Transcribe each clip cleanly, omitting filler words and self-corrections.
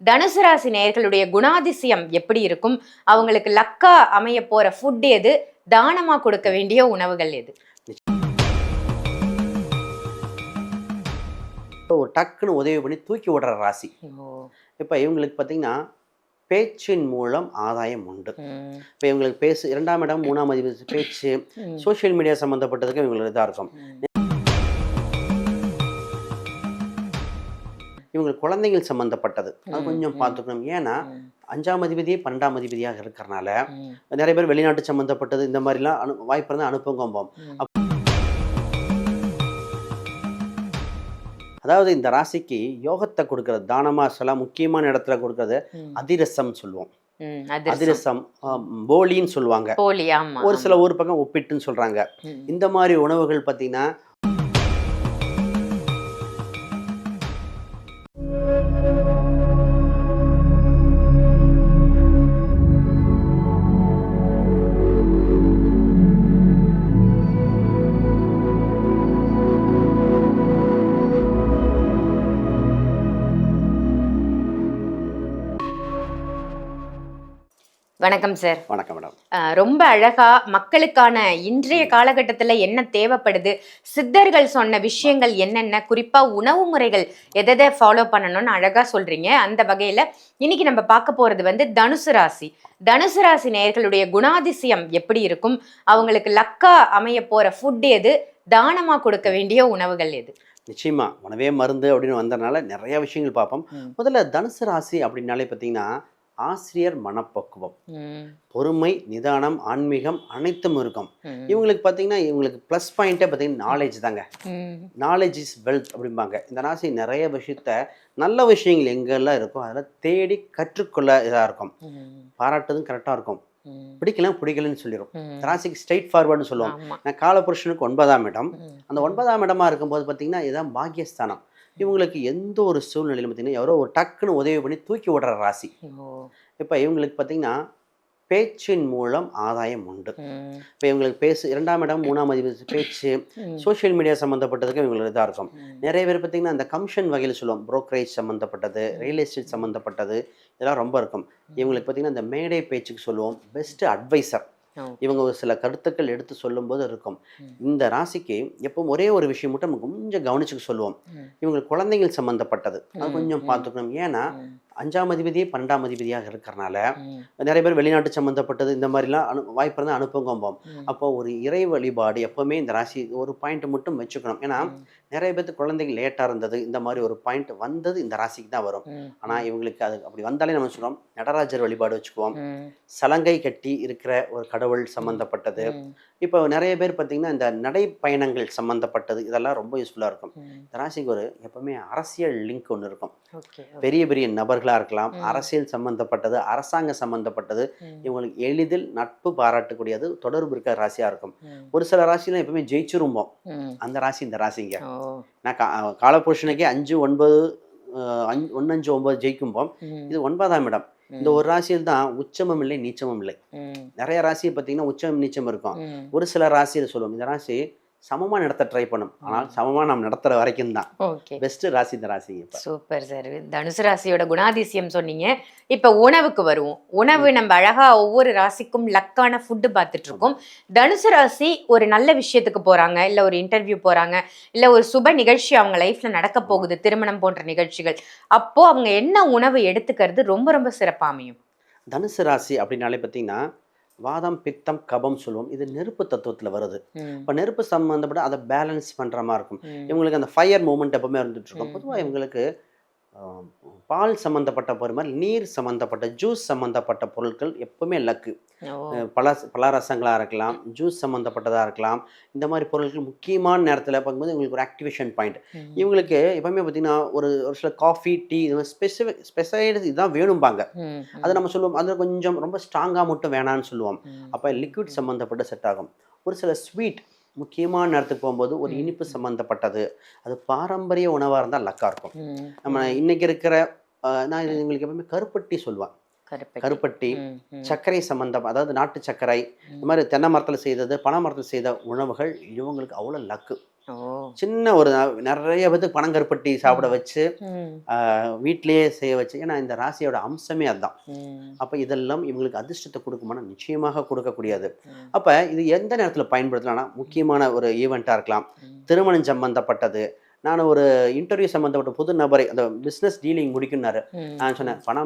தனுசு ராசி நேயர்களுடைய குணாதிசயம் எப்படி இருக்கும்? அவங்களுக்கு லக்கா அமைய போற ஃபுட் எது? தானமா கொடுக்க வேண்டிய உணவுகள் எது? ஒரு டக்குன்னு உதவி பண்ணி தூக்கி விடுற ராசி. இப்போ இவங்களுக்கு பார்த்தீங்கன்னா பேச்சின் மூலம் ஆதாயம் உண்டு. இப்போ இவங்களுக்கு 2ஆம் இடம் 3ஆம் அதிபதி பேச்சு, சோஷியல் மீடியா சம்மந்தப்பட்டதுக்கு இவங்களுக்கு இதாக இருக்கும். இவங்களுக்கு குழந்தைகள் சம்மந்தப்பட்டது அது கொஞ்சம் பார்த்துக்கணும். ஏன்னா 5ஆம் அதிபதி 12ஆம் அதிபதியாக இருக்கிறனால நிறைய பேர் வெளிநாட்டு சம்மந்தப்பட்டது இந்த மாதிரிலாம் வாய்ப்பு இருந்தால் அனுப்புங்கம்போம். அதாவது இந்த ராசிக்கு யோகத்தை கொடுக்கறது தானமாக சொல்லலாம். முக்கியமான இடத்துல கொடுக்கறது அதிரசம் சொல்லுவோம். அதிரசம் போலின்னு சொல்லுவாங்க. ஒரு சில ஊர் பக்கம் ஒப்பிட்டுன்னு சொல்றாங்க. இந்த மாதிரி உணவுகள் பார்த்தீங்கன்னா வணக்கம் சார். வணக்கம் மேடம். ரொம்ப அழகா மக்களுக்கான இன்றைய காலகட்டத்தில் என்ன தேவைப்படுது, சித்தர்கள் சொன்ன விஷயங்கள் என்னென்ன, குறிப்பா உணவு முறைகள் எதை ஃபாலோ பண்ணணும்னு அழகா சொல்றீங்க. அந்த வகையில இன்னைக்கு நம்ம பார்க்க போறது தனுசு ராசி. தனுசு ராசி நேயர்களுடைய குணாதிசயம் எப்படி இருக்கும்? அவங்களுக்கு லக்கா அமைய போற ஃபுட் எது? தானமா கொடுக்க வேண்டிய உணவுகள் எது? நிச்சயமா உணவே மருந்து அப்படின்னு வந்ததுனால நிறைய விஷயங்கள் பார்ப்போம். முதல்ல தனுசு ராசி அப்படின்னாலே பார்த்தீங்கன்னா ஆசிரியர் மனப்பக்குவம், பொறுமை, நிதானம், ஆன்மீகம் அனைத்தும் இருக்கும். இவங்களுக்கு பார்த்தீங்கன்னா இவங்களுக்கு ப்ளஸ் பாயிண்டே பார்த்தீங்கன்னா நாலேஜ் தாங்க. நாலேஜ் இஸ் வெல்த் அப்படிம்பாங்க. இந்த ராசி நிறைய விஷயத்த நல்ல விஷயங்கள் எங்கெல்லாம் இருக்கும் அதில் தேடி கற்றுக்கொள்ள இதாக இருக்கும். பாராட்டுறதும் கரெக்டாக இருக்கும். பிடிக்கலன்னு சொல்லிடும். ராசிக்கு ஸ்ட்ரெயிட் ஃபார்வர்டுன்னு சொல்லுவோம். நான் காலபுருஷனுக்கு 9ஆம் இடம். அந்த 9ஆம் இடமா இருக்கும்போது பார்த்தீங்கன்னா இதுதான் பாக்கியஸ்தானம். இவங்களுக்கு எந்த ஒரு சூழ்நிலையிலும் பார்த்தீங்கன்னா யாரோ ஒரு டக்குன்னு உதவி பண்ணி தூக்கி விடுற ராசி. இப்போ இவங்களுக்கு பார்த்தீங்கன்னா பேச்சின் மூலம் ஆதாயம் உண்டு. இப்போ இவங்களுக்கு 2ஆம் இடம் 3ஆம் அதிபதி பேச்சு, சோஷியல் மீடியா சம்மந்தப்பட்டதுக்கு இவங்களுக்கு இதாக இருக்கும். நிறைய பேர் பார்த்தீங்கன்னா அந்த கமிஷன் வகையில் சொல்லுவோம். புரோக்கரேஜ் சம்மந்தப்பட்டது, ரியல் எஸ்டேட் சம்மந்தப்பட்டது இதெல்லாம் ரொம்ப இருக்கும். இவங்களுக்கு பார்த்தீங்கன்னா இந்த மேடை பேச்சுக்கு சொல்லுவோம் பெஸ்ட் அட்வைசர். இவங்க ஒரு சில கருத்துக்கள் எடுத்து சொல்லும்போது இருக்கும். இந்த ராசிக்கு எப்பவும் ஒரே ஒரு விஷயம் மட்டும் நம்ம கொஞ்சம் கவனிச்சுக்க சொல்லுவோம். இவங்களுக்கு குழந்தைகள் சம்மந்தப்பட்டது அது கொஞ்சம் பார்த்துக்கணும். ஏன்னா 5ஆம் அதிபதியே 12ஆம் அதிபதியாக இருக்கிறனால நிறைய பேர் வெளிநாட்டு சம்மந்தப்பட்டது இந்த மாதிரிலாம் வாய்ப்பு இருந்தால் அனுப்புங்கம்போம். அப்போ ஒரு இறை வழிபாடு எப்போவுமே இந்த ராசி ஒரு பாயிண்ட் மட்டும் வச்சுக்கணும். ஏன்னா நிறைய பேருக்கு குழந்தைகள் லேட்டாக இருந்தது இந்த மாதிரி ஒரு பாயிண்ட் வந்தது இந்த ராசிக்கு தான் வரும். ஆனால் இவங்களுக்கு அது அப்படி வந்தாலே நம்ம சொல்லுவோம் நடராஜர் வழிபாடு வச்சுக்குவோம். சலங்கை கட்டி இருக்கிற ஒரு கடவுள் சம்மந்தப்பட்டது. இப்போ நிறைய பேர் பார்த்தீங்கன்னா இந்த நடைப்பயணங்கள் சம்மந்தப்பட்டது இதெல்லாம் ரொம்ப யூஸ்ஃபுல்லாக இருக்கும். இந்த ராசிக்கு ஒரு எப்பவுமே அரசியல் லிங்க் ஒன்று இருக்கும். பெரிய பெரிய நபர்களாக இருக்கலாம், அரசியல் சம்மந்தப்பட்டது, அரசாங்க சம்மந்தப்பட்டது இவங்களுக்கு எளிதில் நட்பு பாராட்டக்கூடியது தொடர்பு இருக்க ராசியாக இருக்கும். ஒரு சில ராசிலாம் எப்பவுமே ஜெயிச்சிரும்போம். அந்த ராசி இந்த ராசிங்க. நான் காலபுருஷனுக்கே 5, 9 1, 5, 9 ஜெயிக்கும்போம். இது 9ஆம் இடம். இந்த ஒரு ராசியில் தான் உச்சமும் இல்லை நீச்சமும் இல்லை. நிறைய ராசியை பார்த்தீங்கன்னா உச்சம் நீச்சம் இருக்கும். ஒரு சில ராசியில் சொல்லுவோம் இந்த ராசி சமமா நடத்த ட்ரை பண்ணும். ஆனால் சமமா நாம் நடத்துற வரைக்கும் தான் பெஸ்ட் ராசி இந்த ராசி. Super sir. தனுசு ராசியோட குணாதிசயம் சொன்னீங்க. இப்ப உணவுக்கு வருவோம். உணவு நம்ம அழகா ஒவ்வொரு ராசிக்கும் லக்கான ஃபுட்டு பார்த்துட்டு இருக்கோம். தனுசு ராசி ஒரு நல்ல விஷயத்துக்கு போறாங்க, இல்ல ஒரு இன்டர்வியூ போறாங்க, இல்ல ஒரு சுப நிகழ்ச்சி அவங்க லைஃப்ல நடக்க போகுது, திருமணம் போன்ற நிகழ்ச்சிகள். அப்போ அவங்க என்ன உணவு எடுத்துக்கிறது ரொம்ப ரொம்ப சிறப்பா அமையும்? தனுசு ராசி அப்படின்னாலே பார்த்தீங்கன்னா வாதம், பித்தம், கபம் சொல்லுவோம். இது நெருப்பு தத்துவத்தில் வருது. இப்போ நெருப்பு சம்மந்தப்பட்ட அதை பேலன்ஸ் பண்ணுற மாதிரி இருக்கும். இவங்களுக்கு அந்த ஃபயர் மூமெண்ட் எப்பவுமே இருந்துட்டு இருக்கும். பொதுவாக இவங்களுக்கு பால் சம்மந்தப்பட்ட பொருள் மாதிரி நீர் சம்மந்தப்பட்ட ஜூஸ் சம்மந்தப்பட்ட பொருட்கள் எப்பவுமே லக்கு. பலரசங்களாக இருக்கலாம், ஜூஸ் சம்மந்தப்பட்டதாக இருக்கலாம். இந்த மாதிரி பொருட்கள் முக்கியமான நேரத்தில் பார்க்கும்போது இவங்களுக்கு ஒரு ஆக்டிவேஷன் பாயிண்ட். இவங்களுக்கு எப்பவுமே பார்த்தீங்கன்னா ஒரு சில காஃபி, டீ இது மாதிரி ஸ்பெஷலைடு இதுதான் வேணும்பாங்க. அதை நம்ம சொல்லுவோம் அது கொஞ்சம் ரொம்ப ஸ்ட்ராங்காக மட்டும் வேணான்னு சொல்லுவோம். அப்போ லிக்விட் சம்மந்தப்பட்ட செட் ஆகும். ஒரு சில ஸ்வீட் முக்கியமான நேரத்துக்கு போகும்போது ஒரு இனிப்பு சம்மந்தப்பட்டது அது பாரம்பரிய உணவாக இருந்தால் லக்காக இருக்கும். நம்ம இன்னைக்கு இருக்கிற நான் இது உங்களுக்கு எப்பவுமே கருப்பட்டி சொல்லுவேன். கருப்பட்டி சர்க்கரை சம்பந்தம், அதாவது நாட்டு சர்க்கரை, இந்த மாதிரி தென்னை மரத்தில் செய்தது, பனை மரத்தில் செய்த உணவுகள் இவங்களுக்கு அவ்வளோ லக்கு. ஓ. சின்ன ஒரு நிறைய பேத்துக்கு பனங்கருப்பட்டி சாப்பிட வச்சு ம். வீட்டிலேயே செய்ய வச்சு, ஏன்னா இந்த ராசியோட அம்சமே அதுதான். ம். அப்ப இதெல்லாம் இவங்களுக்கு அதிர்ஷ்டத்தை கொடுக்குமானா நிச்சயமாக கொடுக்கக்கூடியது. ம். அப்ப இது எந்த நேரத்துல பயன்படுத்தலாம்னா, முக்கியமான ஒரு ஈவெண்ட்டா இருக்கலாம், ம். திருமணம் சம்பந்தப்பட்டது. நான் ஒரு இன்டர்வியூ சம்பந்தப்பட்ட புது நபரை அந்த பிசினஸ் டீலிங் முடிக்குன்னாரு. ம். நான் சொன்னேன், பனை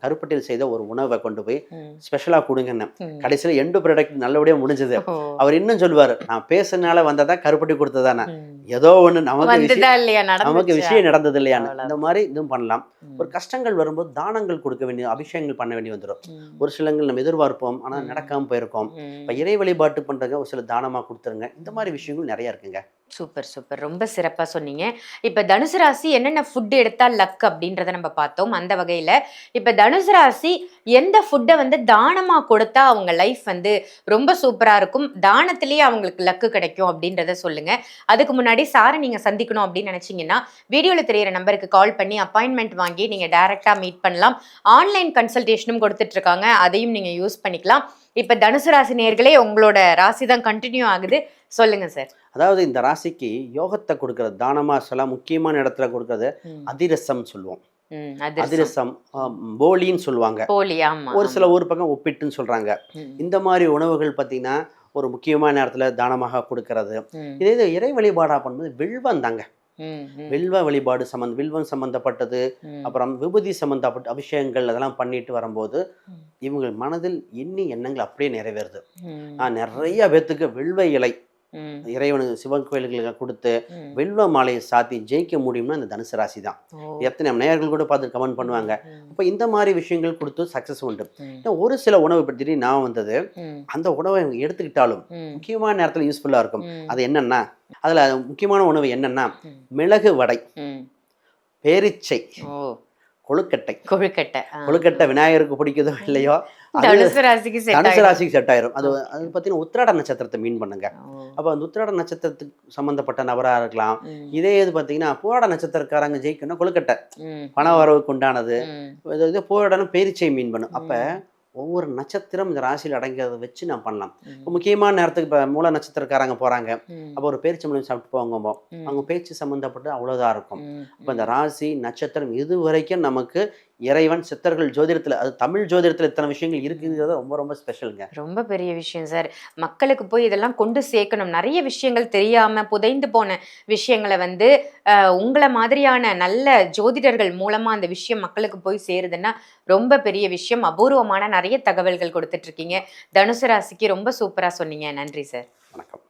கருப்பட்டியில் செய்த ஒரு உணவை கொண்டு போய் ம். ஸ்பெஷலா குடுங்கன்னேன். ம். கடைசியில எண்டு ப்ராடக்ட் நல்லபடியா முடிஞ்சது. ஓ. அவர் இன்னும் சொல்லுவாரு, நான் பேசுனால வந்ததா கருப்பட்டி கொடுத்ததானே, ம். ஏதோ ஒண்ணு நமக்கு வந்துதா இல்லையா, நமக்கு நடந்துச்சா? விஷயம் நடந்தது இல்லையான்னு. அவ்வளவு. இந்த மாதிரி இதுவும் பண்ணலாம். ம். ஒரு கஷ்டங்கள் வரும்போது தானங்கள் கொடுக்க வேண்டிய, அபிஷேகங்கள் பண்ண வேண்டி வந்துடும். ம். ஒரு சிலங்கள் நம்ம எதிர்பார்ப்போம், ஆனா ம். நடக்காம போயிருக்கோம். ம். இப்ப இறை வழிபாட்டு பண்றதுங்க ஒரு சில தானமா கொடுத்துருங்க. இந்த மாதிரி விஷயங்கள் நிறைய இருக்குங்க. சூப்பர் சூப்பர், ரொம்ப சிறப்பா சொன்னீங்க. இப்ப தனுசு ராசி என்னென்ன ஃபுட் எடுத்தா லக் அப்படின்றத நம்ம பார்த்தோம். அந்த வகையில இப்ப தனுசு ராசி எந்த ஃபுட்டை வந்து தானமா கொடுத்தா அவங்க லைஃப் வந்து ரொம்ப சூப்பரா இருக்கும், தானத்திலேயே அவங்களுக்கு லக்கு கிடைக்கும் அப்படின்றத சொல்லுங்க. அதுக்கு முன்னாடி சாரை நீங்க சந்திக்கணும் அப்படின்னு நினைச்சீங்கன்னா வீடியோல தெரியிற நம்பருக்கு கால் பண்ணி அப்பாயின்மெண்ட் வாங்கி நீங்க டைரக்டா மீட் பண்ணலாம். ஆன்லைன் கன்சல்டேஷனும் கொடுத்துட்டு இருக்காங்க, அதையும் நீங்க யூஸ் பண்ணிக்கலாம். இப்ப தனுசு ராசி நேயர்களே, உங்களோட ராசி தான் கண்டினியூ ஆகுது, சொல்லுங்க சார். அதாவது இந்த ராசிக்கு யோகத்தை கொடுக்கறது, தானமா சொல்லலாம், முக்கியமான இடத்துல கொடுக்கறது அதிரசம் சொல்லுவோம். அதிரசம், போலின்னு சொல்லுவாங்க. போலி, ஆமா. ஒரு சில ஊர் பக்கம் ஒப்பிட்டுன்னு சொல்றாங்க. இந்த மாதிரி உணவுகள் பார்த்தீங்கன்னா ஒரு முக்கியமான நேரத்துல தானமாக கொடுக்கறது. இதே இது இறை வழிபாடா பண்ணும்போது வில்வம் தாங்க. வில்வ வழிபாடு வில்வம் சம்பந்தப்பட்டது, அப்புறம் விபூதி சம்பந்தப்பட்ட அபிஷேகங்கள் அதெல்லாம் பண்ணிட்டு வரும்போது இவங்க மனதில் எண்ணங்கள் அப்படியே நிறைவேறுது. நான் நிறைய பேத்துக்கு வில்வ இலை இறைவனுக்கு சிவன் கோயில்களுக்கு கொடுத்து வில்வ மாலையை சாத்தி ஜெயிக்க முடியும்னா இந்த தனுசு ராசி தான். எத்தனை நேயர்கள் கூட பார்த்து கமெண்ட் பண்ணுவாங்க. அப்போ இந்த மாதிரி விஷயங்கள் கொடுத்து சக்சஸ் உண்டு. ஒரு சில உணவு பற்றி நான் வந்தது, அந்த உணவை எடுத்துக்கிட்டாலும் முக்கியமான நேரத்தில் யூஸ்ஃபுல்லா இருக்கும். அது என்னன்னா, அதுல முக்கியமான உணவு என்னன்னா மிளகு வடை, பேரிச்சை, கொழுக்கட்டை விநாயகருக்கு பிடிக்குதோ இல்லையோ தனுசு ராசிக்கு செட் ஆயிரும். அது பார்த்தீங்கன்னா உத்திராட நட்சத்திரத்தை மீன் பண்ணுங்க. அப்போ அந்த உத்திராட நட்சத்திரத்துக்கு சம்பந்தப்பட்ட நபராக இருக்கலாம். இதே இது பார்த்தீங்கன்னா பூராட நட்சத்திரக்காரங்க ஜெயிக்கணும் கொழுக்கட்டை பண வரவுக்கு உண்டானது. இது பூராடனும் பேரிச்சை மீன் பண்ணும். அப்போ ஒவ்வொரு நட்சத்திரம் இந்த ராசியில் அடங்கிறத வச்சு நான் பண்ணலாம். இப்போ முக்கியமான நேரத்துக்கு இப்போ மூல நட்சத்திரக்காரங்க போகிறாங்க, அப்போ ஒரு பேரிச்சம்பழம் சாப்பிட்டு போவாங்க, அவங்க பேச்சு சம்மந்தப்பட்டு அவ்வளோதான் இருக்கும். அப்போ இந்த ராசி நட்சத்திரம் இது வரைக்கும் நமக்கு இறைவன் சித்தர்கள் ஜோதிடத்தில், அது தமிழ் ஜோதிடத்தில் இத்தனை விஷயங்கள் இருக்குங்கிறது ரொம்ப ரொம்ப ஸ்பெஷலுங்க. ரொம்ப பெரிய விஷயம் சார். மக்களுக்கு போய் இதெல்லாம் கொண்டு சேர்க்கணும். நிறைய விஷயங்கள் தெரியாம புதைந்து போன விஷயங்களை வந்து உங்களை மாதிரியான நல்ல ஜோதிடர்கள் மூலமா அந்த விஷயம் மக்களுக்கு போய் சேருதுன்னா ரொம்ப பெரிய விஷயம். அபூர்வமான நிறைய தகவல்கள் கொடுத்துட்டு இருக்கீங்க. தனுசு ராசிக்கு ரொம்ப சூப்பரா சொன்னீங்க. நன்றி சார். வணக்கம்.